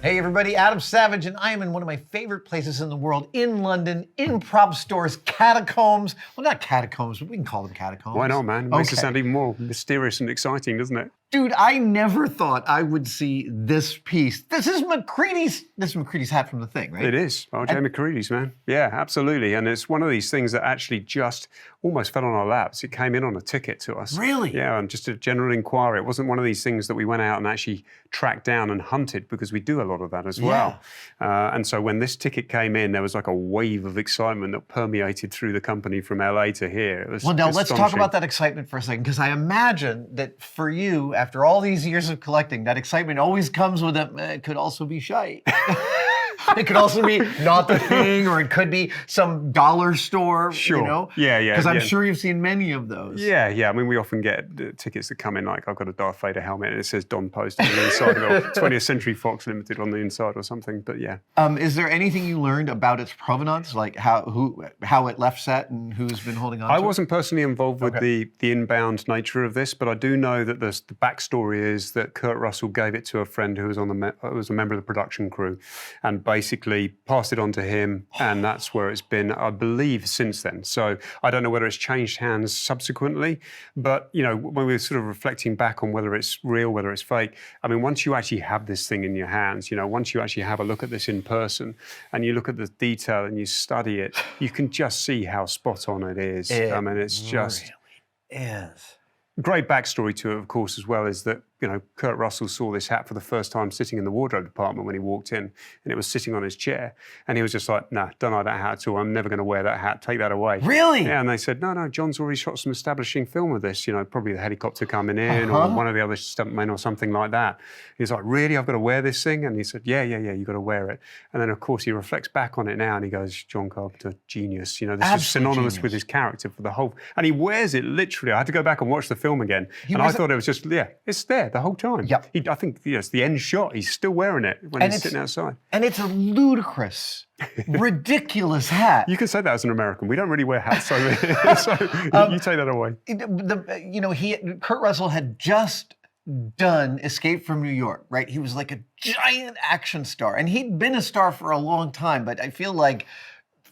Hey everybody, Adam Savage, and I am in one of my favorite places in the world, in London, in prop stores, catacombs. Well, not catacombs, but we can call them catacombs. Why not, man? It makes it sound even more mysterious and exciting, doesn't it? Dude, I never thought I would see this piece. This is MacReady's hat from The Thing, right? It is. R.J. MacReady's, man. Yeah, absolutely. And it's one of these things that actually just almost fell on our laps. It came in on a ticket to us. Really? Yeah, and just a general inquiry. It wasn't one of these things that we went out and actually tracked down and hunted, because we do a lot of that as well. And so when this ticket came in, there was like a wave of excitement that permeated through the company from LA to here. It was well, now let's talk about that excitement for a second, because I imagine that for you, after all these years of collecting, that excitement always comes with it could also be shite. It could also be not The Thing, or it could be some dollar store, sure. You know? Yeah. Because I'm sure you've seen many of those. Yeah. I mean, we often get tickets that come in like, I've got a Darth Vader helmet and it says Don Post on the inside, or 20th Century Fox Limited on the inside or something, but yeah. Is there anything you learned about its provenance, like how it left set and who's been holding on to it? I wasn't personally involved with the inbound nature of this, but I do know that the backstory is that Kurt Russell gave it to a friend who was was a member of the production crew, and basically passed it on to him, and that's where it's been, I believe, since then. So I don't know whether it's changed hands subsequently, but you know, when we were sort of reflecting back on whether it's real, whether it's fake, I mean, once you actually have this thing in your hands, you know, once you actually have a look at this in person and you look at the detail and you study it, you can just see how spot on it is. I mean, it's just really is. Great backstory to it, of course, as well, is that, you know, Kurt Russell saw this hat for the first time sitting in the wardrobe department when he walked in, and it was sitting on his chair. And he was just like, nah, don't like that hat at all. I'm never going to wear that hat. Take that away. Really? Yeah, and they said, no, John's already shot some establishing film of this, you know, probably the helicopter coming in or one of the other stuntmen or something like that. He's like, really? I've got to wear this thing? And he said, yeah, you've got to wear it. And then, of course, he reflects back on it now and he goes, John Carpenter, genius. You know, this is synonymous with his character for the whole... And he wears it literally. I had to go back and watch the film again. I thought it was just, it's there the whole time. Yep. I think, it's the end shot. He's still wearing it when he's sitting outside. And it's a ludicrous, ridiculous hat. You can say that as an American. We don't really wear hats over here. So you take that away. Kurt Russell had just done Escape from New York, right? He was like a giant action star. And he'd been a star for a long time, but I feel like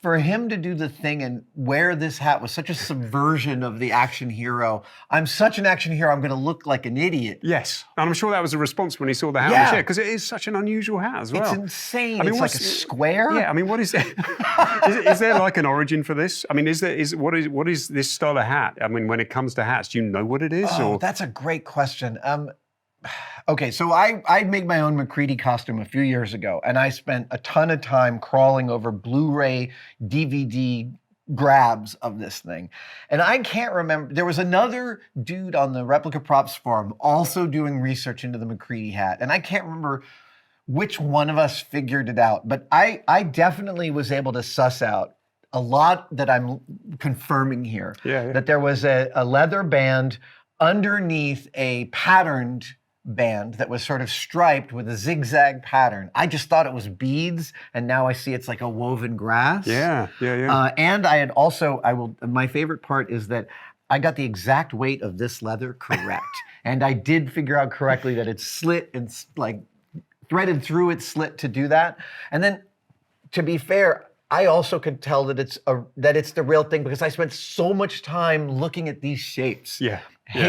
for him to do The Thing and wear this hat was such a subversion of the action hero. I'm such an action hero, I'm going to look like an idiot. Yes, and I'm sure that was a response when he saw the hat on the chair, because it is such an unusual hat as well. It's insane. I mean, it's like a square. Yeah, I mean, what is it? Is there like an origin for this? I mean, what is this style of hat? I mean, when it comes to hats, do you know what it is? Oh, that's a great question. Okay, so I made my own MacReady costume a few years ago, and I spent a ton of time crawling over Blu-ray, DVD grabs of this thing. And I can't remember, there was another dude on the Replica Props forum also doing research into the MacReady hat, and I can't remember which one of us figured it out, but I definitely was able to suss out a lot that I'm confirming here. Yeah. That there was a leather band underneath a patterned band that was sort of striped with a zigzag pattern. I just thought it was beads, and now I see it's like a woven grass. Yeah. And I had also, my favorite part is that I got the exact weight of this leather correct. And I did figure out correctly that it's slit and like threaded through its slit to do that. And then, to be fair, I also could tell that it's the real thing because I spent so much time looking at these shapes. Yeah.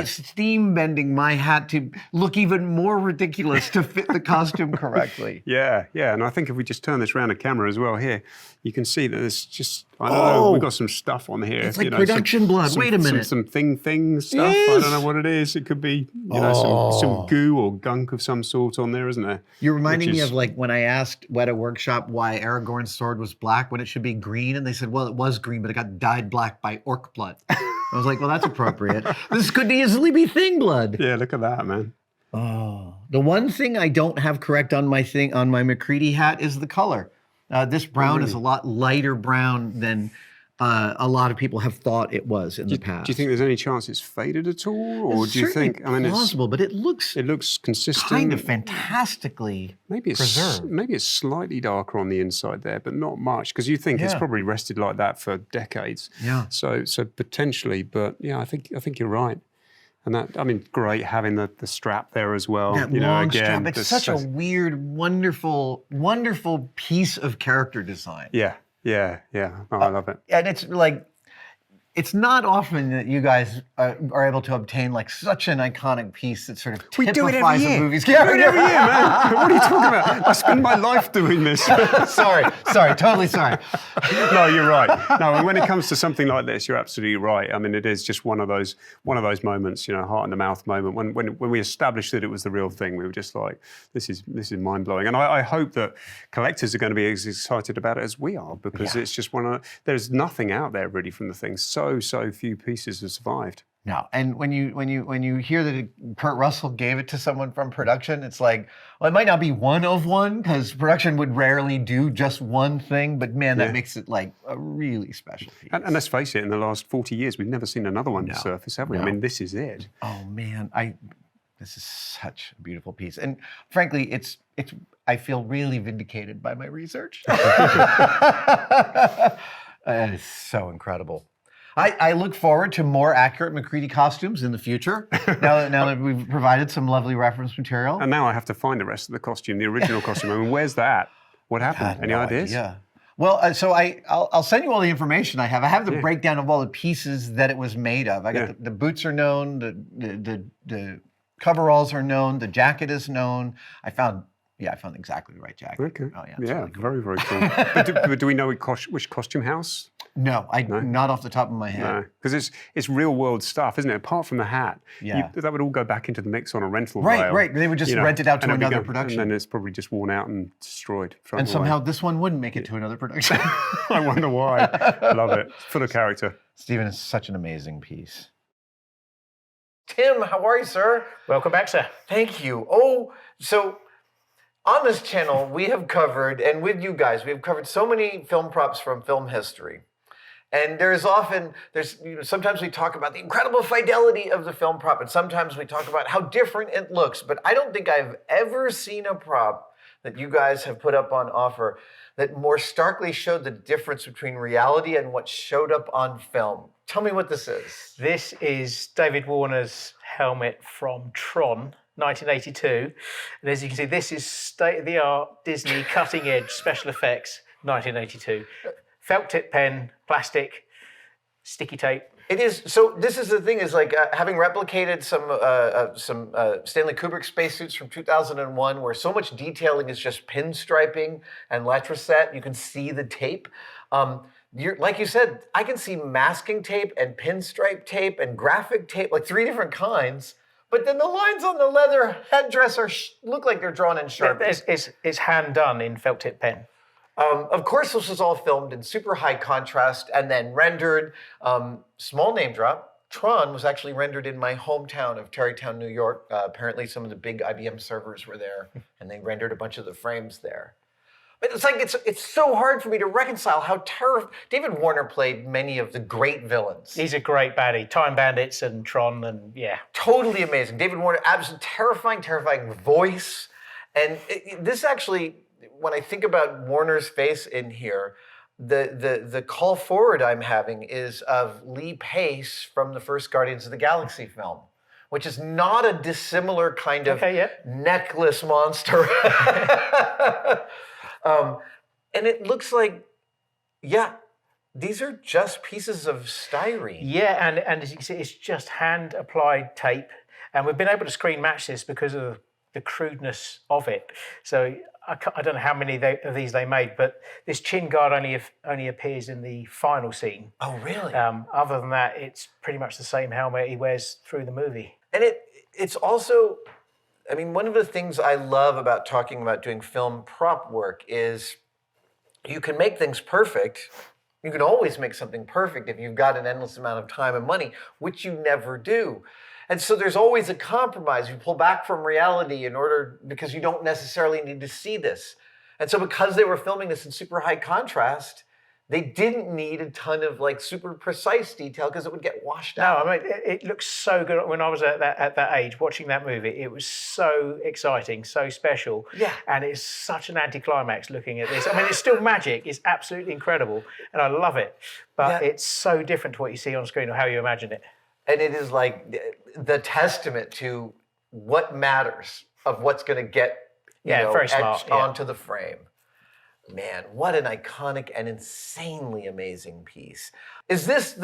Steam bending my hat to look even more ridiculous to fit the costume correctly. Yeah, and I think if we just turn this around the camera as well here, you can see that there's just, I don't know, we've got some stuff on here. It's like production blood. Wait a minute. Some thing stuff. I don't know what it is. It could be, some goo or gunk of some sort on there, isn't there? You're reminding me of like when I asked Weta Workshop why Aragorn's sword was black when it should be green, and they said, well, it was green, but it got dyed black by orc blood. I was like, well, that's appropriate. This could easily be Thing blood. Yeah, look at that, man. Oh, the one thing I don't have correct on my MacReady hat is the color. This brown is a lot lighter brown than a lot of people have thought it was in the past. Do you think there's any chance it's faded at all, or it's do you think? I mean, it's plausible, but it looks consistent, kind of fantastically preserved. Maybe it's slightly darker on the inside there, but not much, because you think it's probably rested like that for decades. Yeah. So potentially, but yeah, I think you're right. And that, I mean, great having the strap there as well. That long strap. It's such a weird, wonderful, wonderful piece of character design. Yeah. Oh, I love it. And it's like, it's not often that you guys are able to obtain like such an iconic piece that sort of typifies a movie's character. We do it every year, man. What are you talking about? I spend my life doing this. sorry, totally sorry. No, you're right. No, and when it comes to something like this, you're absolutely right. I mean, it is just one of those moments, heart in the mouth moment. When we established that it was the real thing, we were just like, this is mind blowing. And I hope that collectors are going to be as excited about it as we are, because it's just there's nothing out there really from the thing. So few pieces have survived. No, and when you hear that Kurt Russell gave it to someone from production, it's like, well, it might not be one of one, because production would rarely do just one thing, but man, that makes it like a really special piece. And let's face it, in the last 40 years, we've never seen another one surface, have we? No. I mean, this is it. Oh man, this is such a beautiful piece, and frankly, I feel really vindicated by my research. It is so incredible. I look forward to more accurate MacReady costumes in the future, now that we've provided some lovely reference material. And now I have to find the rest of the costume, the original costume. I mean, where's that? What happened? Any ideas? Yeah. Well, so I'll send you all the information I have. I have the breakdown of all the pieces that it was made of. I got the boots are known, the coveralls are known, the jacket is known. I found exactly the right jacket. Okay. Oh, Really cool. Very, very cool. but do we know which costume house? No, not off the top of my head. No, because it's real world stuff, isn't it? Apart from the hat, that would all go back into the mix on a rental rail. Right. They would just rent it out to another production. And then it's probably just worn out and destroyed. And somehow this one wouldn't make it to another production. I wonder why. I love it. Full of character. Stephen is such an amazing piece. Tim, how are you, sir? Welcome back, sir. Thank you. Oh, so on this channel, we have covered, and with you guys, we have covered so many film props from film history. And sometimes we talk about the incredible fidelity of the film prop, and sometimes we talk about how different it looks. But I don't think I've ever seen a prop that you guys have put up on offer that more starkly showed the difference between reality and what showed up on film. Tell me what this is. This is David Warner's helmet from Tron, 1982. And as you can see, this is state-of-the-art Disney cutting-edge special effects, 1982. Felt tip pen, plastic, sticky tape. It is. So this is the thing, is like having replicated some Stanley Kubrick spacesuits from 2001, where so much detailing is just pinstriping and letraset. You can see the tape. Like you said, I can see masking tape and pinstripe tape and graphic tape, like 3 different kinds. But then the lines on the leather headdress look like they're drawn in Sharpie. It's hand done in felt tip pen. Of course, this was all filmed in super high contrast and then rendered. Small name drop, Tron was actually rendered in my hometown of Tarrytown, New York. Apparently some of the big IBM servers were there, and they rendered a bunch of the frames there. But it's like, it's so hard for me to reconcile how David Warner played many of the great villains. He's a great baddie. Time Bandits and Tron, and Totally amazing. David Warner, absolutely terrifying voice. And this actually, when I think about Warner's face in here, the call forward I'm having is of Lee Pace from the first Guardians of the Galaxy film, which is not a dissimilar kind of necklace monster. And it looks like, these are just pieces of styrene. Yeah, and as you can see, it's just hand-applied tape. And we've been able to screen match this because of the crudeness of it. So I don't know how many of these they made, but this chin guard only appears in the final scene. Oh, really? Other than that, it's pretty much the same helmet he wears through the movie. And it's also, I mean, one of the things I love about talking about doing film prop work is you can make things perfect. You can always make something perfect if you've got an endless amount of time and money, which you never do. And so there's always a compromise. You pull back from reality because you don't necessarily need to see this. And so because they were filming this in super high contrast, they didn't need a ton of like super precise detail because it would get washed out. No, I mean, it looks so good. When I was at that age watching that movie, it was so exciting, so special. Yeah. And it's such an anticlimax looking at this. I mean, it's still magic. It's absolutely incredible. And I love it. But it's so different to what you see on screen or how you imagine it. and it is like the testament to what matters of what's going to get very smart, etched onto the frame. Man, what an iconic and insanely amazing piece. Is this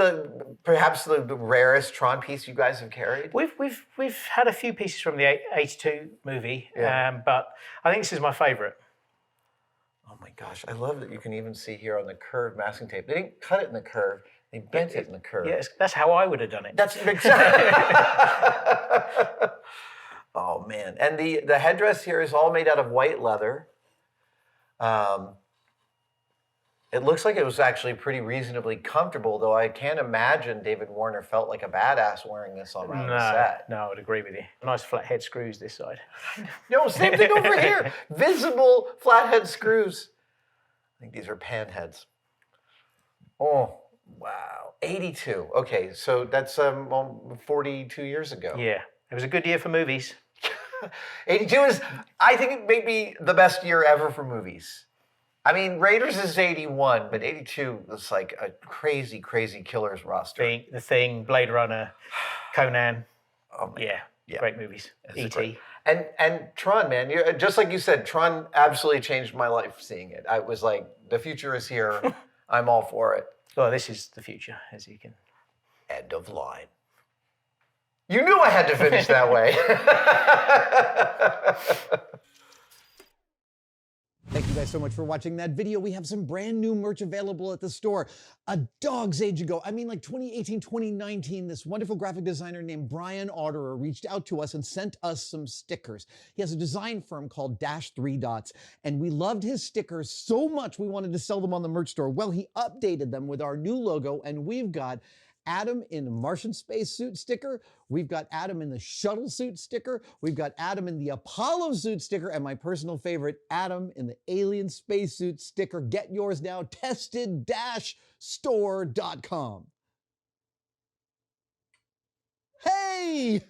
perhaps the rarest Tron piece you guys have carried? We've had a few pieces from the 82 movie, but I think this is my favorite. Oh my gosh, I love that you can even see here on the curved masking tape. They didn't cut it in the curve, they bent it in the curve. Yes, that's how I would have done it. That's exactly. Oh man, and the headdress here is all made out of white leather. It looks like it was actually pretty reasonably comfortable, though I can't imagine David Warner felt like a badass wearing this on the set. No, I would agree with you. Nice flat head screws this side. No, same thing over here. Visible flathead screws. I think these are pan heads. Oh, wow. 82. Okay, so that's 42 years ago. Yeah, it was a good year for movies. 82 is, I think it may be the best year ever for movies. I mean, Raiders is 81, but 82 was like a crazy, crazy killers roster. The Thing, Blade Runner, Conan. Oh, man. Yeah, great movies. E.T. And Tron, man, just like you said, Tron absolutely changed my life seeing it. I was like, the future is here. I'm all for it. Well, this is the future, as you can. End of line. You knew I had to finish that way. Thank you guys so much for watching that video. We have some brand new merch available at the store. A dog's age ago, I mean like 2018, 2019, this wonderful graphic designer named Brian Otterer reached out to us and sent us some stickers. He has a design firm called Dash 3 Dots, and we loved his stickers so much we wanted to sell them on the merch store. Well, he updated them with our new logo, and we've got Adam in the Martian spacesuit sticker. We've got Adam in the shuttle suit sticker. We've got Adam in the Apollo suit sticker. And my personal favorite, Adam in the alien spacesuit sticker. Get yours now, tested-store.com. Hey!